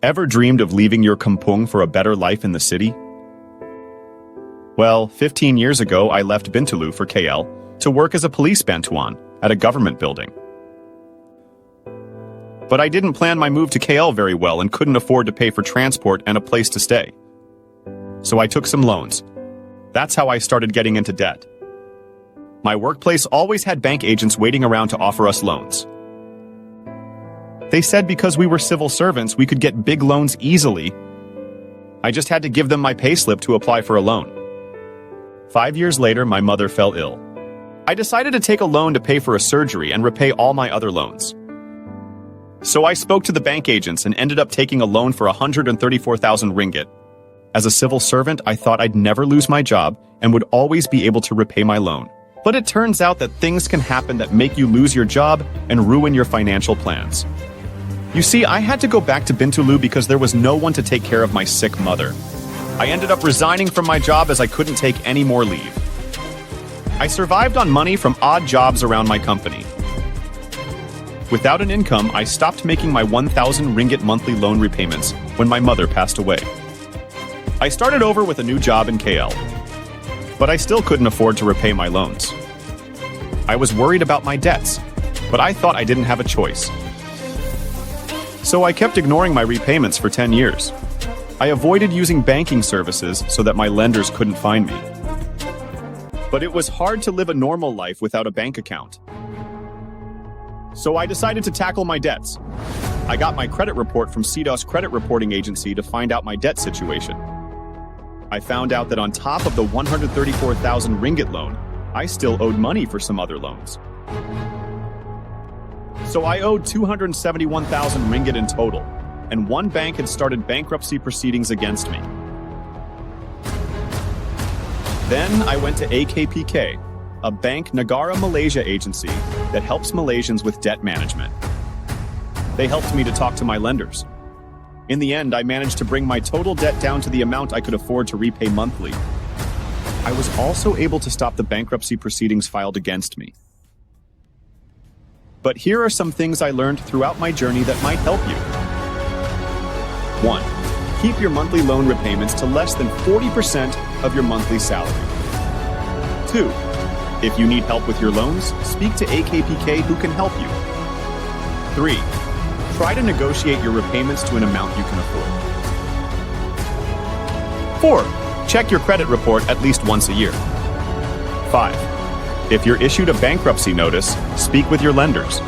Ever dreamed of leaving your kampung for a better life in the city? Well, 15 years ago, I left Bintulu for KL to work as a police bantuan at a government building. But I didn't plan my move to KL very well and couldn't afford to pay for transport and a place to stay. So I took some loans. That's how I started getting into debt. My workplace always had bank agents waiting around to offer us loans. They said because we were civil servants, we could get big loans easily. I just had to give them my payslip to apply for a loan. 5 years later, my mother fell ill. I decided to take a loan to pay for a surgery and repay all my other loans. So I spoke to the bank agents and ended up taking a loan for 134,000 ringgit. As a civil servant, I thought I'd never lose my job and would always be able to repay my loan. But it turns out that things can happen that make you lose your job and ruin your financial plans. You see, I had to go back to Bintulu because there was no one to take care of my sick mother. I ended up resigning from my job as I couldn't take any more leave. I survived on money from odd jobs around my company. Without an income, I stopped making my 1,000 ringgit monthly loan repayments when my mother passed away. I started over with a new job in KL, but I still couldn't afford to repay my loans. I was worried about my debts, but I thought I didn't have a choice. So I kept ignoring my repayments for 10 years. I avoided using banking services so that my lenders couldn't find me. But it was hard to live a normal life without a bank account. So I decided to tackle my debts. I got my credit report from CDOS credit reporting agency to find out my debt situation. I found out that on top of the 134,000 ringgit loan, I still owed money for some other loans. So I owed 271,000 ringgit in total, and one bank had started bankruptcy proceedings against me. Then I went to AKPK, a Bank Negara Malaysia agency that helps Malaysians with debt management. They helped me to talk to my lenders. In the end, I managed to bring my total debt down to the amount I could afford to repay monthly. I was also able to stop the bankruptcy proceedings filed against me. But here are some things I learned throughout my journey that might help you. 1. Keep your monthly loan repayments to less than 40% of your monthly salary. 2. If you need help with your loans, speak to AKPK who can help you. 3. Try to negotiate your repayments to an amount you can afford. 4. Check your credit report at least once a year. 5. If you're issued a bankruptcy notice, speak with your lenders.